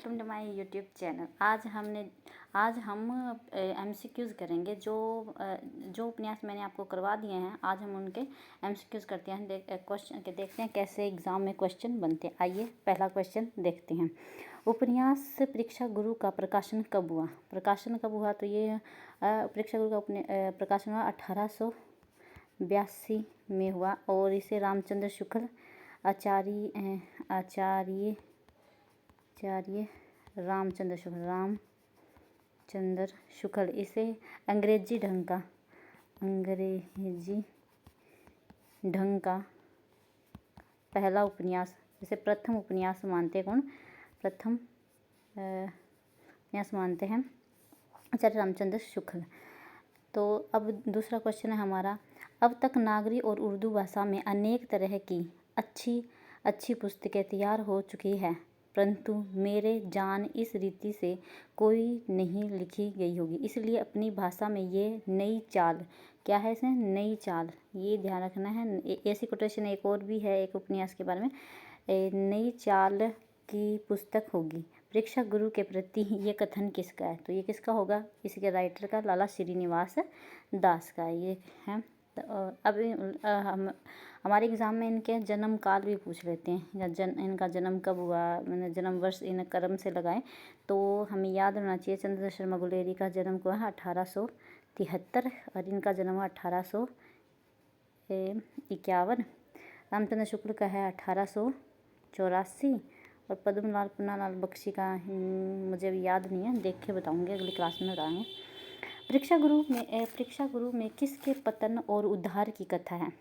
Welcome to my YouTube channel. आज हम MCQs करेंगे। जो उपन्यास मैंने आपको करवा दिए हैं, आज हम उनके एमसीक्यूज़ करते हैं। देखते हैं कैसे एग्ज़ाम में क्वेश्चन बनते हैं। आइए पहला क्वेश्चन देखते हैं। उपन्यास परीक्षा गुरु का प्रकाशन कब हुआ? तो ये परीक्षा गुरु का प्रकाशन हुआ 1882 में हुआ और इसे रामचंद्र शुक्ल आचार्य रामचंद्र शुक्ल इसे अंग्रेजी ढंग का पहला उपन्यास, इसे प्रथम उपन्यास मानते हैं। प्रथम उपन्यास मानते हैं आचार्य रामचंद्र शुक्ल। तो अब दूसरा क्वेश्चन है हमारा। अब तक नागरी और उर्दू भाषा में अनेक तरह की अच्छी पुस्तकें तैयार हो चुकी है, परंतु मेरे जान इस रीति से कोई नहीं लिखी गई होगी। इसलिए अपनी भाषा में ये नई चाल, क्या है इसे नई चाल, ये ध्यान रखना है। ऐसी कोटेशन एक और भी है एक उपन्यास के बारे में, नई चाल की पुस्तक होगी। परीक्षा गुरु के प्रति ये कथन किसका है? तो ये किसका होगा? इसके राइटर का लाला श्रीनिवास दास का ये है। तो अब हमारे एग्ज़ाम में इनके जन्म काल भी पूछ लेते हैं, इनका जन्म कब हुआ, मैंने जन्म वर्ष इन क्रम से लगाएं तो हमें याद होना चाहिए। चंद्रशेखर शर्मा गुलेरी का जन्म हुआ है 1873 और इनका जन्म हुआ 1851। रामचंद्र शुक्ल का है 1884 और पद्मलाल पुन्नालाल बख्शी का मुझे अभी याद नहीं है, देख के बताऊँगी, अगली क्लास में बताएंगे। परीक्षा गुरु में किसके पतन और उद्धार की कथा है?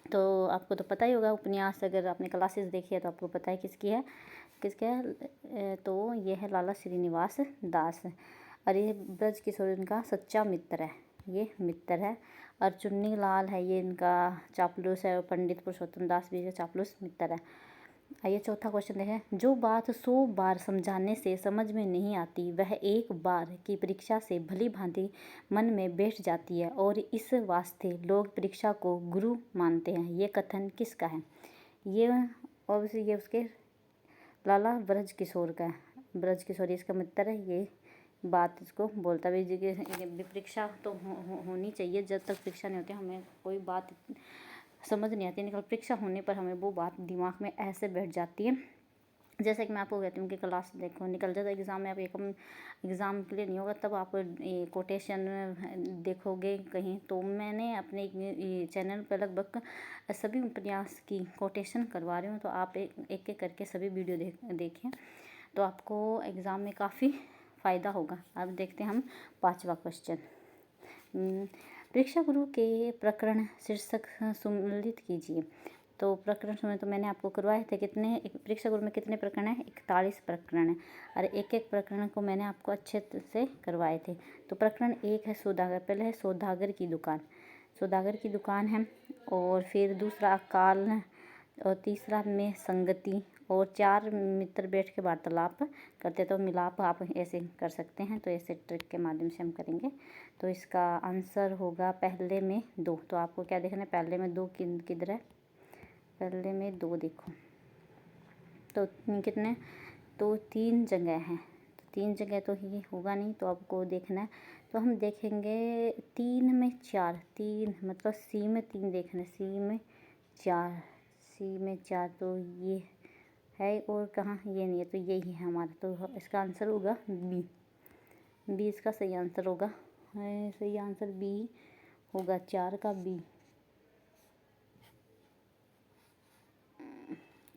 तो आपको तो पता ही होगा, उपन्यास अगर आपने क्लासेस देखी है तो आपको पता है किसकी है। तो ये है लाला श्रीनिवास दास और ये ब्रज किशोर इनका सच्चा मित्र है, ये मित्र है। और चुन्नी लाल है ये इनका चापलूस है और पंडित पुरुषोत्तम दास भी चापलूस मित्र है। आइए चौथा क्वेश्चन देखें। जो बात 100 बार समझाने से समझ में नहीं आती, वह एक बार की परीक्षा से भली भांति मन में बैठ जाती है और इस वास्ते लोग परीक्षा को गुरु मानते हैं। ये कथन किसका है? ये ऑब्वियसली ये उसके लाला ब्रज किशोर का है। ब्रज किशोर इसका मित्र है। ये बात इसको बोलता भी परीक्षा तो होनी चाहिए। जब तक परीक्षा नहीं होती हमें कोई बात समझ नहीं आती, निकल परीक्षा होने पर हमें वो बात दिमाग में ऐसे बैठ जाती है। जैसे कि मैं आपको कहती हूँ कि क्लास देखो निकल जाता एग्ज़ाम में, आप एग्ज़ाम के लिए नहीं होगा तब आप कोटेशन देखोगे कहीं। तो मैंने अपने चैनल पर लगभग सभी उपन्यास की कोटेशन करवा रही हूँ, तो आप एक एक करके सभी वीडियो देखें तो आपको एग्ज़ाम में काफ़ी फ़ायदा होगा। अब देखते हैं हम पाँचवा क्वेश्चन। परीक्षा गुरु के प्रकरण शीर्षक सम्मिलित कीजिए। तो प्रकरण तो मैंने आपको करवाए थे। कितने परीक्षा गुरु में कितने प्रकरण हैं? 41 प्रकरण है और एक एक प्रकरण को मैंने आपको अच्छे से करवाए थे। तो प्रकरण 1 है सौदागर। पहले है सौदागर की दुकान है और फिर दूसरा अकाल और तीसरा में संगति और 4 मित्र बैठ के वार्तालाप करते। तो मिलाप आप ऐसे कर सकते हैं, तो ऐसे ट्रिक के माध्यम से हम करेंगे। तो इसका आंसर होगा पहले में 2। तो आपको क्या देखना है? पहले में 2 किधर है? पहले में 2 देखो तो कितने, तो 3 जगह हैं। तो 3 जगह तो ये होगा नहीं, तो आपको देखना है। तो हम देखेंगे 3 में 4, 3 मतलब सी में 3 देखना है, सी में 4 तो ये है और कहाँ ये नहीं है, तो यही है हमारा। तो इसका आंसर होगा बी इसका सही आंसर होगा। सही आंसर बी होगा, 4 का बी।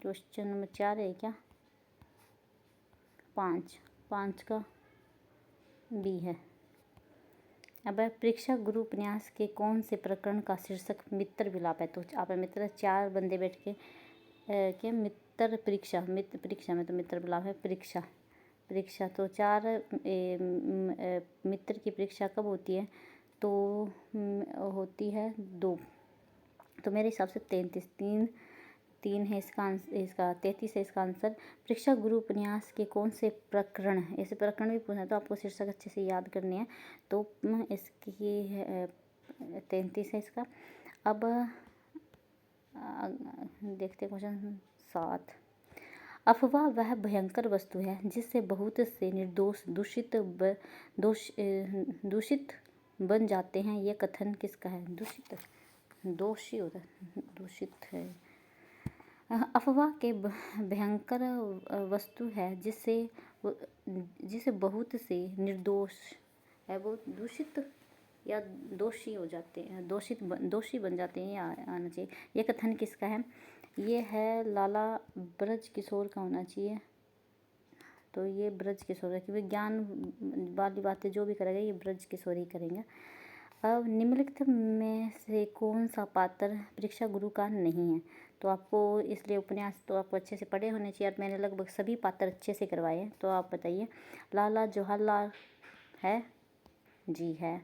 क्वेश्चन नंबर 4 है क्या? 5 का बी है। अब परीक्षा गुरु उपन्यास के कौन से प्रकरण का शीर्षक मित्र विलाप है? तो आप मित्र 4 बंदे बैठ के मित्र परीक्षा में तो मित्र विलाप है। परीक्षा तो 4 मित्र की परीक्षा कब होती है? तो होती है 2। तो मेरे हिसाब से 3 है इसका 33 है इसका आंसर। परीक्षा गुरु उपन्यास के कौन से प्रकरण, ऐसे प्रकरण भी पूछना तो आपको शीर्षक अच्छे से याद करने हैं। तो इसकी 33 है इसका। अब देखते क्वेश्चन 7। अफवाह वह भयंकर वस्तु है जिससे बहुत से निर्दोष दूषित बन जाते हैं। ये कथन किसका है? दूषित, दोषी होता है, दूषित है। अफवाह के भयंकर वस्तु है जिससे बहुत से निर्दोष है वो दूषित या दोषी हो जाते हैं, दोषी बन जाते हैं, या आना चाहिए। ये कथन किसका है? ये है लाला ब्रज किशोर का होना चाहिए। तो ये ब्रज किशोर है, क्योंकि ज्ञान वाली बातें जो भी करेगा ये ब्रज किशोर ही करेंगे। अब निम्नलिखित में से कौन सा पात्र परीक्षा गुरु का नहीं है? तो आपको इसलिए उपन्यास तो आपको अच्छे से पढ़े होने चाहिए, और मैंने लगभग सभी पात्र अच्छे से करवाए हैं। तो आप बताइए। लाला जवाहरलाल है जी, है।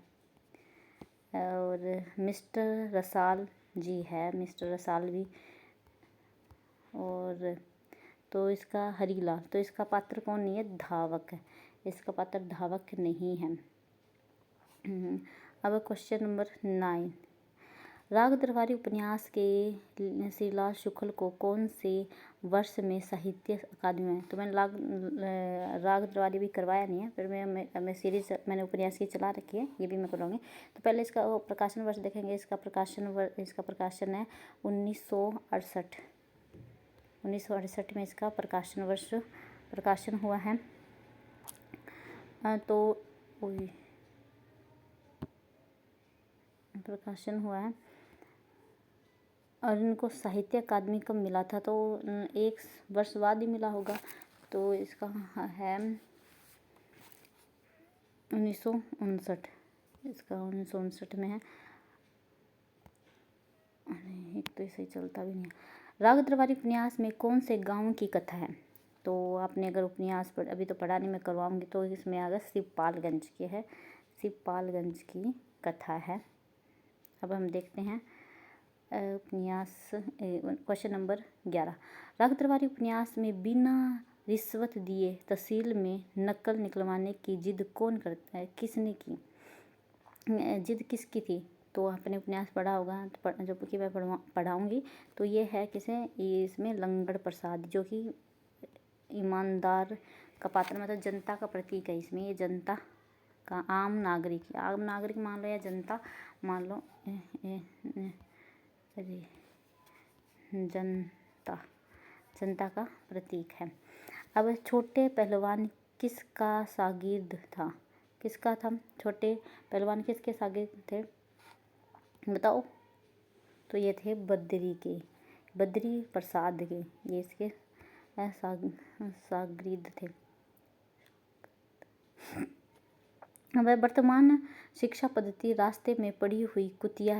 और मिस्टर रसाल जी है, मिस्टर रसाल भी। और तो इसका हरीलाल, तो इसका पात्र कौन नहीं है? धावक है, इसका पात्र धावक नहीं है। अब क्वेश्चन नंबर 9, राग दरबारी उपन्यास के श्रीलाल शुक्ल को कौन से वर्ष में साहित्य अकादमी में? तो मैंने राग दरबारी भी करवाया नहीं है, फिर मैं सीरीज मैंने उपन्यास की चला रखी है, ये भी मैं कराऊंगी। तो पहले इसका प्रकाशन वर्ष देखेंगे। इसका प्रकाशन है 1968। 1968 में इसका प्रकाशन हुआ है। तो प्रकाशन हुआ है, और इनको साहित्य अकादमी कब मिला था? तो 1 वर्ष बाद ही मिला होगा। तो इसका है 1959, इसका 1959 में है। अरे एक तो ऐसे ही चलता भी नहीं। राग दरबारी उपन्यास में कौन से गांव की कथा है? तो आपने अगर उपन्यास अभी तो पढ़ा नहीं, मैं करवाऊंगी, तो इसमें अगर शिवपालगंज की है, शिवपालगंज की कथा है। अब हम देखते हैं उपन्यास क्वेश्चन नंबर 11, राग दरबारी उपन्यास में बिना रिश्वत दिए तहसील में नकल निकलवाने की जिद कौन करता है? किसने की? जिद किसकी थी? तो आपने उपन्यास पढ़ा होगा, तो जो कि मैं पढ़ाऊँगी। तो ये है किसे? इसमें लंगड़ प्रसाद, जो कि ईमानदार का पात्र, मतलब जनता का प्रतीक है इसमें। ये जनता का आम नागरिक मान लो या जनता मान लो, जनता का प्रतीक है। अब छोटे पहलवान किसका शागिर्द था? किसका था? छोटे पहलवान किसके शागिर्द थे बताओ? तो ये थे बद्री प्रसाद के, ये इसके शागिर्द थे। वह वर्तमान शिक्षा पद्धति रास्ते में पड़ी हुई कुतिया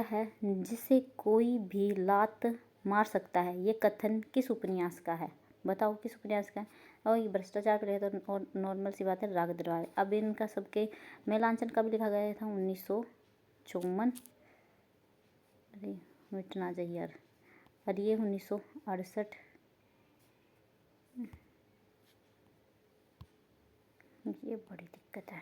है जिसे कोई भी लात मार सकता है। ये कथन किस उपन्यास का है? बताओ किस उपन्यास का है? और ये भ्रष्टाचार पर है, तो नॉर्मल सी बात है, राग दरबारी। अब इनका सबके मेलांचन कब लिखा गया था? 1954। अरे मिटना चाहिए यार। और ये 1968। ये बड़ी दिक्कत है।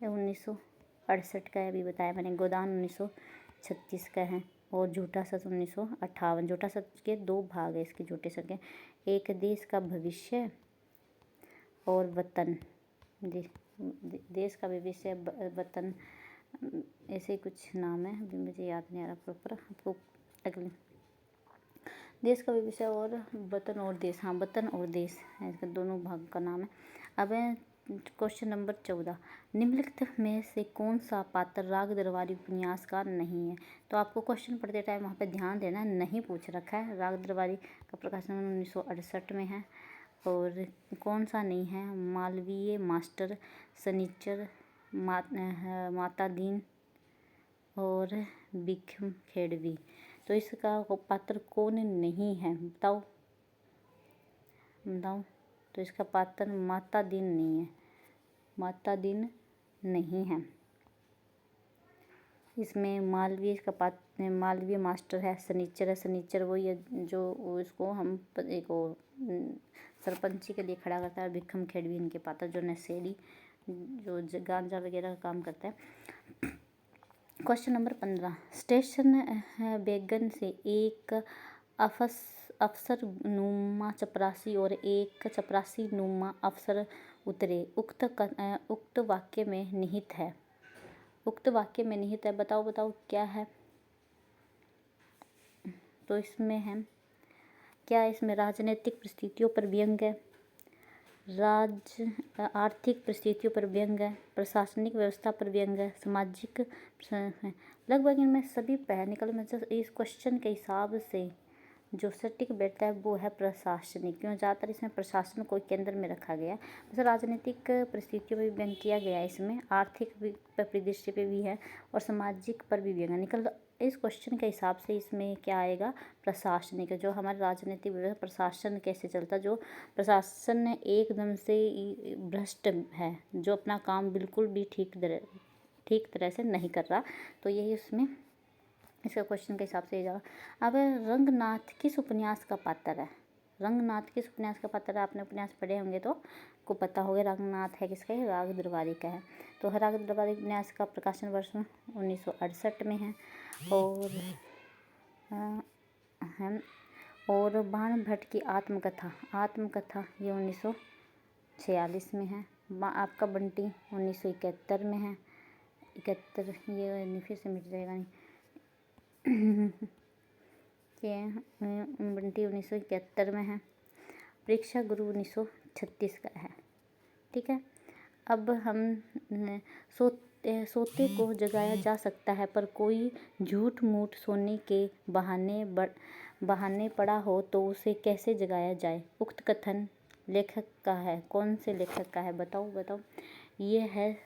ये 1968 का है, अभी बताया मैंने। गोदान 1936 का है। और झूठा सच 1958। झूठा सच के 2 भाग है इसके, झूठे सच के। एक देश का भविष्य और वतन, देश का भविष्य, वतन, ऐसे ही कुछ नाम है, अभी मुझे याद नहीं आ रहा प्रॉपर। आपको अगले देश का भविष्य और वतन और देश, हाँ वतन और देश है, इसका दोनों भाग का नाम है। अब क्वेश्चन नंबर 14, निम्नलिखित में से कौन सा पात्र राग दरबारी उपन्यास का नहीं है? तो आपको क्वेश्चन पढ़ते टाइम वहाँ पे ध्यान देना, नहीं पूछ रखा है। राग दरबारी का प्रकाशन 1968 में है। और कौन सा नहीं है? मालवीय मास्टर, शनिचर, माता दीन और भिक्षम खेड़वी। तो इसका पात्र कौन नहीं है? बताओ। तो इसका पात्र माता दीन नहीं है, माता दीन नहीं है। इसमें मालवीय का पात्र, मालवीय मास्टर है, शनिचर है। शनिचर वही है जो इसको हम एक सरपंची के लिए खड़ा करता है। भिक्षम खेड़वी इनके पात्र, जो नशेड़ी, जो गांजा वगैरह का काम करता है। क्वेश्चन नंबर 15, स्टेशन बैगन से एक अफसर नुमा चपरासी और एक चपरासी नुमा अफसर उतरे। उक्त वाक्य में निहित है। उक्त वाक्य में निहित है, बताओ बताओ क्या है। तो इसमें है क्या, इसमें राजनीतिक परिस्थितियों पर व्यंग है, आर्थिक परिस्थितियों पर व्यंग है, प्रशासनिक व्यवस्था पर व्यंग है, सामाजिक है। लगभग इनमें सभी निकल में इस क्वेश्चन के हिसाब से जो सटीक बैठता है वो है प्रशासनिक, क्यों ज़्यादातर इसमें प्रशासन को केंद्र में रखा गया है। जैसे राजनीतिक परिस्थितियों में भी व्यंग किया गया है, इसमें आर्थिक परिदृश्य पे भी है और सामाजिक पर भी व्यंग है। निकल इस क्वेश्चन के हिसाब से इसमें क्या आएगा, प्रशासनिक। जो हमारे राजनीतिक प्रशासन कैसे चलता, जो प्रशासन एकदम से भ्रष्ट है, जो अपना काम बिल्कुल भी ठीक तरह से नहीं कर रहा, तो यही उसमें इसका क्वेश्चन के हिसाब से जाओ। अब रंगनाथ किस उपन्यास का पात्र है। रंगनाथ किस उपन्यास का पात्र है, आपने उपन्यास पढ़े होंगे तो को पता होगा। रंगनाथ है किसका है, राग द्रवारी का है। तो राग द्रवारी उपन्यास का प्रकाशन वर्ष 1968 में है। और बाण भट्ट की आत्मकथा ये 1946 में है। आपका बंटी 1971 में है। 71 ये फिर से मिट जाएगा नहीं ये बंटी 1971 में है। परीक्षा गुरु 1936 का है। ठीक है। अब हम सोते को जगाया जा सकता है, पर कोई झूठ मूठ सोने के बहाने पड़ा हो तो उसे कैसे जगाया जाए। उक्त कथन लेखक का है, कौन से लेखक का है, बताओ बताओ। ये है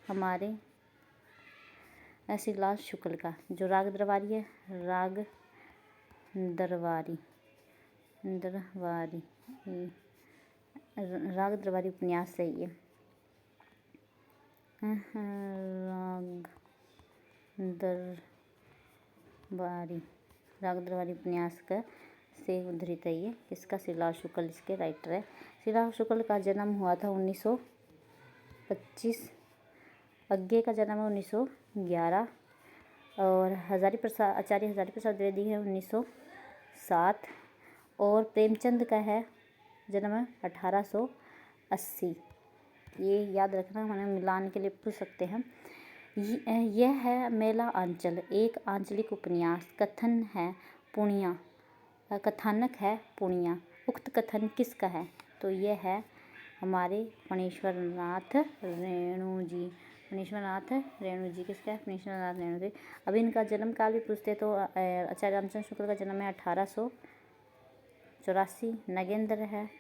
हमारे श्रीलाल शुक्ल का, जो राग द्रवारी है। राग द्रवारी उपन्यास है ये। राग द्रवारी उपन्यास का से उद्धृत है ये। किसका, श्रीलाल शुक्ल इसके राइटर है। श्रीलाल शुक्ल का जन्म हुआ था 1925। अज्ञे का जन्म है 1911 और आचार्य हजारी प्रसाद द्विवेदी है 1907 और प्रेमचंद का है जन्म 1880। ये याद रखना, हमें मिलान के लिए पूछ सकते हैं। यह है मेला आंचल, एक आंचलिक उपन्यास। कथानक है पूर्णिया। उक्त कथन किसका है, तो यह है हमारे फणीश्वर नाथ रेणु जी। किसका है, फणीश्वर नाथ रेणु जी। अब इनका जन्म काल भी पूछते तो आचार्य रामचंद्र शुक्ल का जन्म है 1884। नगेंद्र है,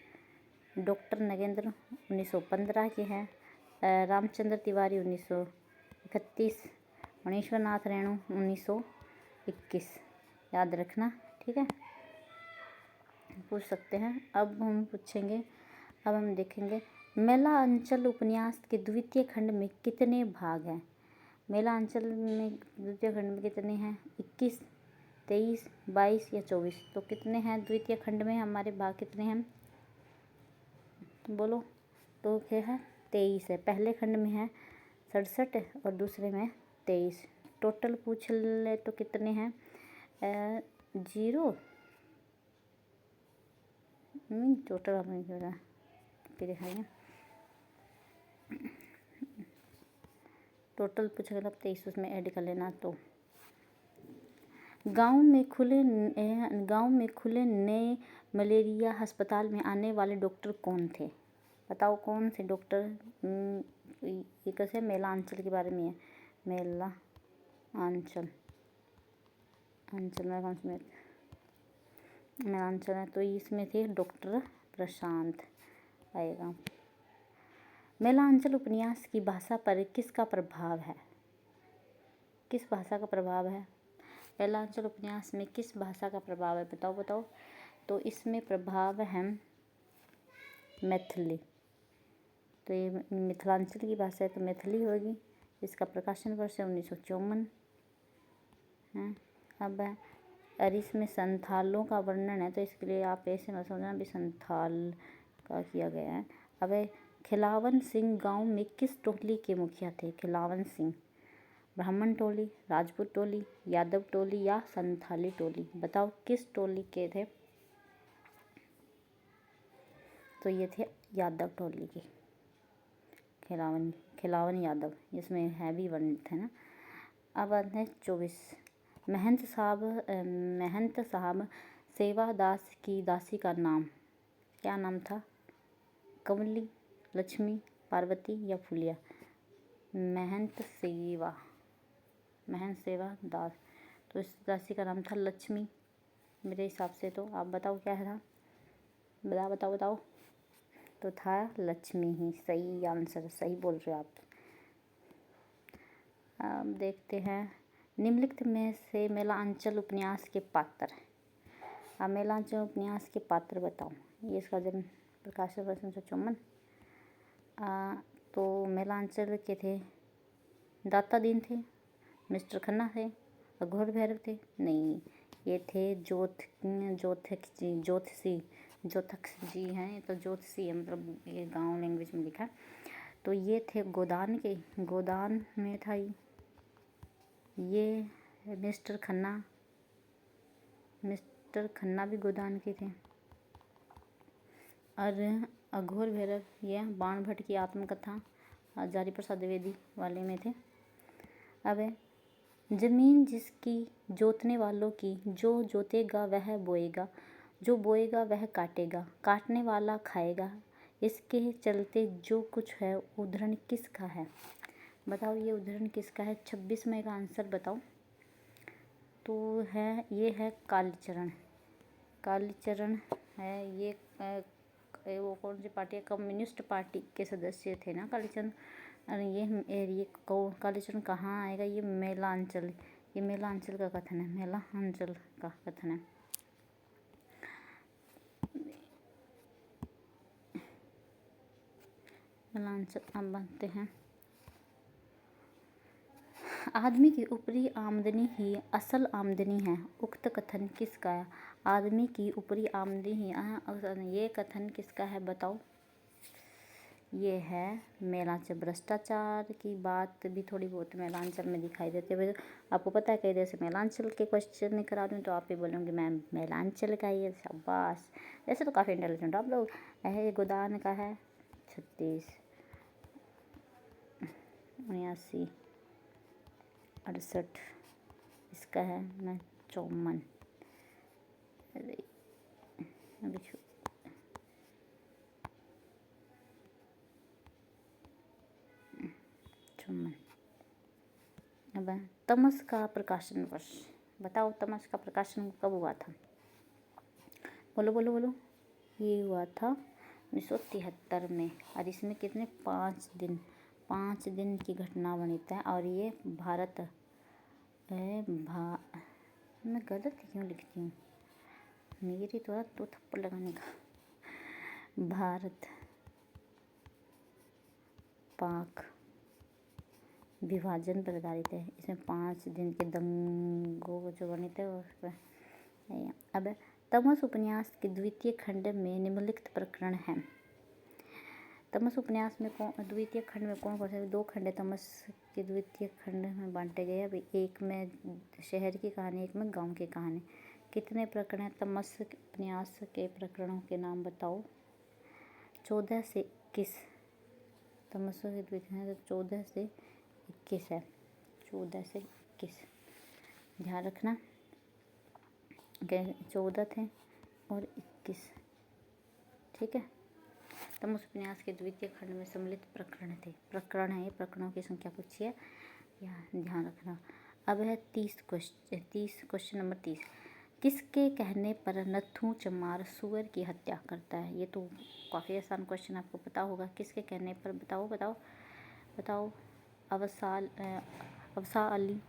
डॉक्टर नगेंद्र 1915 के हैं। रामचंद्र तिवारी 1931। फणीश्वर नाथ रेणु 1921। याद रखना, ठीक है, पूछ सकते हैं। अब हम देखेंगे मेला अंचल उपन्यास के द्वितीय खंड में कितने भाग हैं। मेला अंचल में द्वितीय खंड में कितने हैं, 21, 23, 22 या 24। तो कितने हैं द्वितीय खंड में, हमारे भाग कितने हैं, बोलो। तो क्या है, 23 है। पहले खंड में है 67 और दूसरे में 23। टोटल पूछ ले तो कितने हैं, 0 टोटल हमें दिखाइए। टोटल पूछेगा तब 23 उसमें ऐड कर लेना। तो गांव में खुले नए मलेरिया अस्पताल में आने वाले डॉक्टर कौन थे, बताओ कौन से डॉक्टर। ये कैसे, मेला अंचल के बारे में है। मेला अंचल में कौन से मेला अंचल है, तो इसमें थे डॉक्टर प्रशांत आएगा। मेला अंचल उपन्यास की भाषा पर किसका प्रभाव है, किस भाषा का प्रभाव है। मेला अंचल उपन्यास में किस भाषा का प्रभाव है, बताओ बताओ। तो इसमें प्रभाव है मैथिली। तो ये मिथिलांचल की भाषा है तो मैथिली होगी। इसका प्रकाशन वर्ष है 1954 है। अब और इसमें संथालों का वर्णन है, तो इसके लिए आप ऐसे मत समझना भी संथाल का किया गया है। अब खिलावन सिंह गांव में किस टोली के मुखिया थे। खिलावन सिंह, ब्राह्मण टोली, राजपूत टोली, यादव टोली या संथाली टोली, बताओ किस टोली के थे। तो ये थे यादव टोली के, खिलावन यादव, इसमें हैवी वर्ण थे ना। अब आते हैं 24। महंत साहब सेवा दास की दासी का नाम क्या नाम था? कमली, लक्ष्मी, पार्वती या फुलिया? महंत सेवा दास, तो इस दासी का नाम था लक्ष्मी मेरे हिसाब से। तो आप बताओ क्या था? बताओ। तो था लक्ष्मी ही सही आंसर, सही बोल रहे हो आप। अब देखते हैं निम्नलिखित में से मेलांचल उपन्यास के पात्र। अब मेलांचल उपन्यास के पात्र बताओ। ये इसका जन्म प्रकाशन वर्ष 1954। तो मेलांचल के थे दाता दीन थे, मिस्टर खन्ना थे, अघोर भैरव थे, नहीं ये थे जोथक जी हैं, तो ज्योतिषी है, मतलब ये गांव लैंग्वेज में लिखा। तो ये थे गोदान में था ये मिस्टर खन्ना भी गोदान के थे। और अघोर भैरव ये बाण भट्ट की आत्मकथा हजारी प्रसाद द्विवेदी वाले में थे। अब जमीन जिसकी जोतने वालों की, जो जोतेगा वह बोएगा, जो बोएगा वह काटेगा, काटने वाला खाएगा, इसके चलते जो कुछ है उदाहरण किसका है? बताओ ये उदाहरण किसका है? 26 में का आंसर बताओ। तो ये है कालीचरण है ये। वो कौन सी पार्टी है? कम्युनिस्ट पार्टी के सदस्य थे ना कालीचरण। और ये कालीचरण कहाँ आएगा? ये मेलांचल का कथन है, मेलांचल का कथन है। मेलांचल। अब बनते हैं आदमी की ऊपरी आमदनी ही असल आमदनी है, उक्त कथन किसका है? आदमी की ऊपरी आमदनी ही ये कथन किसका है बताओ? ये है मेलांचल। भ्रष्टाचार की बात भी थोड़ी बहुत मेलांचल में दिखाई देती है। आपको पता है कई देर से मेलांचल के क्वेश्चन नहीं करा दूँ तो आप भी बोलोगे मैम मेलांचल का ये, शाबाश। वैसे तो काफ़ी इंटेलिजेंट आप लोग। ये गोदान का है 36, 79, 68, इसका है 54। अब तमस का प्रकाशन वर्ष बताओ। तमस का प्रकाशन कब हुआ था? बोलो। ये हुआ था 1973 में। और इसमें कितने 5 दिन की घटना बनी था। और ये भारत है। मैं गलत क्यों लिखती हूँ? मेरी तो थप्पड़ लगाने का। भारत पाक विभाजन पर आधारित है। इसमें 5 दिन के दंगों जो बने थे उस पर। अब तमस उपन्यास के द्वितीय खंड में निम्नलिखित प्रकरण हैं। तमस उपन्यास में द्वितीय खंड में कौन से? 2 खंड तमस के द्वितीय खंड में बांटे गए। अब एक में शहर की कहानी, एक में गांव की कहानी। कितने प्रकरण हैं तमस उपन्यास के? प्रकरणों के नाम बताओ। 14 से 21। तमस के द्वितीय 14 से 21 है। 14 से 21 ध्यान रखना। 14 थे और 21, ठीक है। तमस उपन्यास के द्वितीय खंड में सम्मिलित प्रकरण है। ये प्रकरणों की संख्या पूछी है, यह ध्यान रखना। अब है 30 क्वेश्चन नंबर 30। किसके कहने पर नत्थू चमार सुअर की हत्या करता है? ये तो काफ़ी आसान क्वेश्चन, आपको पता होगा। किसके कहने पर? बताओ। अफसा अली,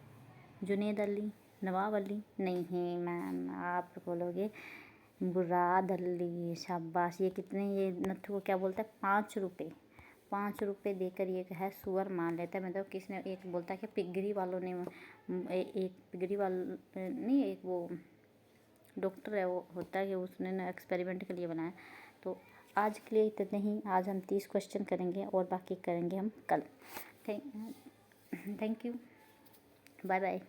जुनेद अली, नवाब अली? नहीं मैम, आप बोलोगे मुराद अली। शाबाश। ये कितने, ये नत्थू को क्या बोलता है? 5 रुपये। 5 रुपये देकर ये है सुअर मान लेता है। मतलब किसने? एक बोलता है कि पिगरी वालों ने एक पिगरी वाल नहीं, एक वो डॉक्टर है, वो होता है कि उसने ना एक्सपेरिमेंट के लिए बनाया। तो आज के लिए इतना ही। आज हम 30 क्वेश्चन करेंगे और बाकी करेंगे हम कल। Thank you. Bye bye.